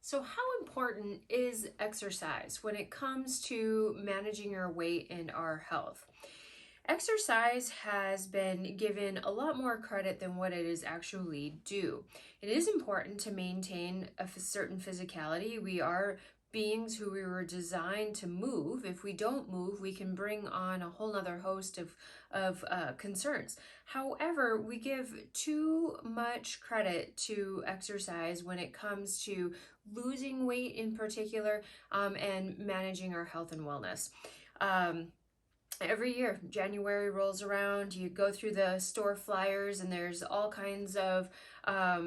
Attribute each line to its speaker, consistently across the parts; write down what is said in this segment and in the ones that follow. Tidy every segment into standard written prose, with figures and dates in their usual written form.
Speaker 1: So, how important is exercise when it comes to managing our weight and our health? Exercise has been given a lot more credit than what it is actually due. It is important to maintain a certain physicality. We are beings who we were designed to move. If we don't move, we can bring on a whole nother host of concerns. However, we give too much credit to exercise when it comes to losing weight in particular, and managing our health and wellness. Every year, January rolls around, you go through the store flyers, and there's all kinds of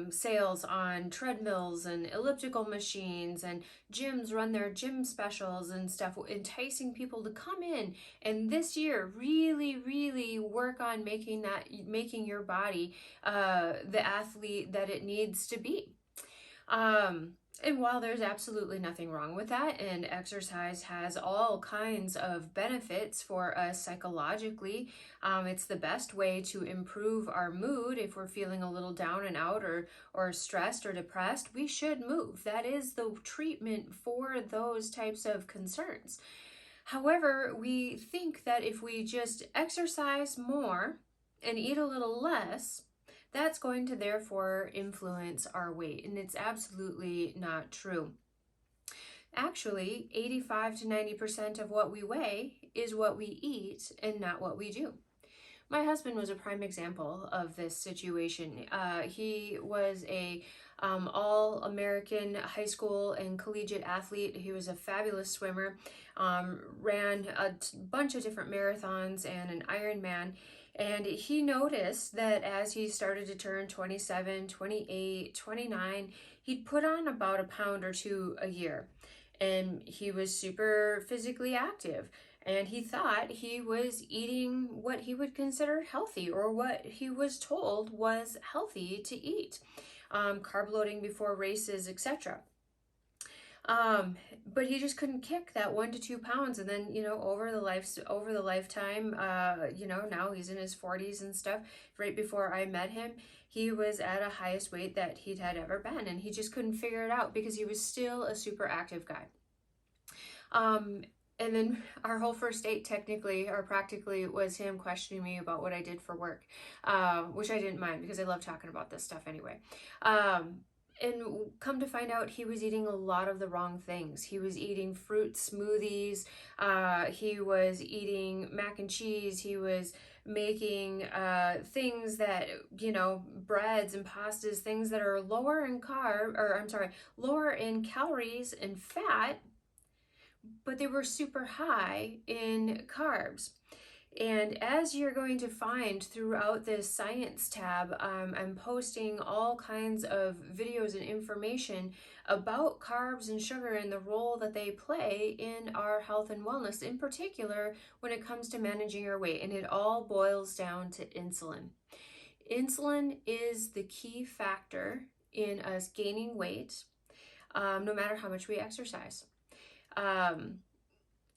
Speaker 1: sales on treadmills and elliptical machines, and gyms run their gym specials and stuff, enticing people to come in and this year really work on making your body the athlete that it needs to be. And while there's absolutely nothing wrong with that, and exercise has all kinds of benefits for us psychologically, it's the best way to improve our mood. If we're feeling a little down and out, or stressed or depressed, we should move. That is the treatment for those types of concerns. However, we think that if we just exercise more and eat a little less, that's going to therefore influence our weight, and it's absolutely not true. Actually, 85 to 90% of what we weigh is what we eat and not what we do. My husband was a prime example of this situation. He was a all-American high school and collegiate athlete. He was a fabulous swimmer, ran a bunch of different marathons and an Ironman. And he noticed that as he started to turn 27, 28, 29, he'd put on about a pound or two a year. And he was super physically active. And he thought he was eating what he would consider healthy, or what he was told was healthy to eat, carb loading before races, etc. But he just couldn't kick that 1 to 2 pounds. And then, over the lifetime, now he's in his 40s and stuff. Right before I met him, he was at a highest weight that he'd had ever been, and he just couldn't figure it out because he was still a super active guy. And then our whole first date, technically or practically, was him questioning me about what I did for work, which I didn't mind because I love talking about this stuff anyway. And come to find out, he was eating a lot of the wrong things. He was eating fruit smoothies. He was eating mac and cheese. He was making things that, breads and pastas, things that are lower in lower in calories and fat, but they were super high in carbs. And as you're going to find throughout this science tab, I'm posting all kinds of videos and information about carbs and sugar and the role that they play in our health and wellness, in particular when it comes to managing our weight. And it all boils down to insulin. Insulin is the key factor in us gaining weight, no matter how much we exercise.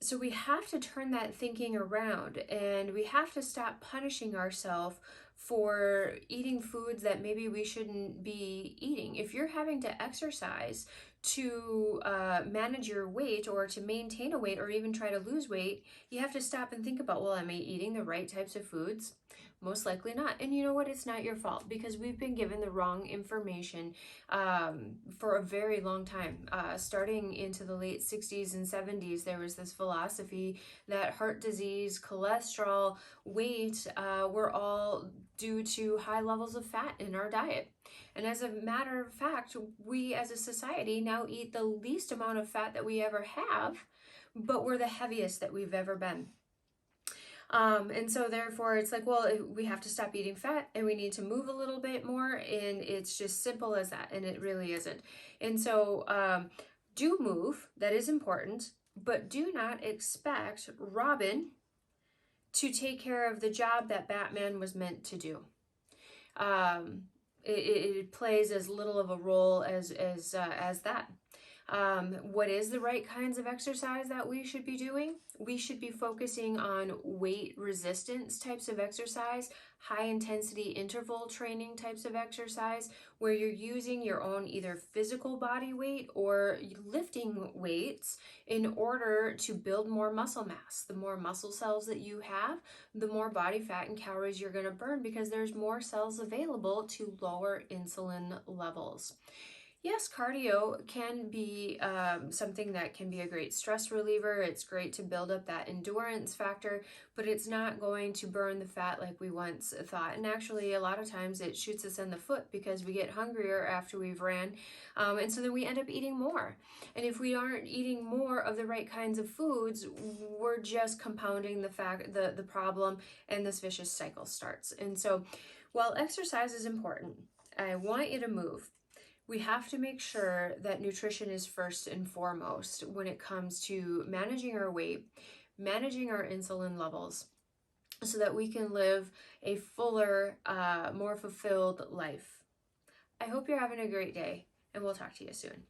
Speaker 1: So we have to turn that thinking around, and we have to stop punishing ourselves for eating foods that maybe we shouldn't be eating. If you're having to exercise to manage your weight, or to maintain a weight, or even try to lose weight, you have to stop and think about, well, am I eating the right types of foods? Most likely not. And you know what? It's not your fault, because we've been given the wrong information for a very long time. Starting into the late 60s and 70s, there was this philosophy that heart disease, cholesterol, weight were all due to high levels of fat in our diet. And as a matter of fact, we as a society now eat the least amount of fat that we ever have, but we're the heaviest that we've ever been. And so therefore it's like, well, we have to stop eating fat and we need to move a little bit more. And it's just simple as that. And it really isn't. And so do move. That is important. But do not expect Robin to take care of the job that Batman was meant to do. It plays as little of a role as that. What is the right kinds of exercise that we should be doing? We should be focusing on weight resistance types of exercise, high intensity interval training types of exercise, where you're using your own either physical body weight or lifting weights in order to build more muscle mass. The more muscle cells that you have, the more body fat and calories you're going to burn because there's more cells available to lower insulin levels. Yes, cardio can be something that can be a great stress reliever. It's great to build up that endurance factor, but it's not going to burn the fat like we once thought. And actually, a lot of times it shoots us in the foot because we get hungrier after we've ran. And so then we end up eating more. And if we aren't eating more of the right kinds of foods, we're just compounding the problem, and this vicious cycle starts. And so while exercise is important, I want you to move. We have to make sure that nutrition is first and foremost when it comes to managing our weight, managing our insulin levels, so that we can live a fuller, more fulfilled life. I hope you're having a great day, and we'll talk to you soon.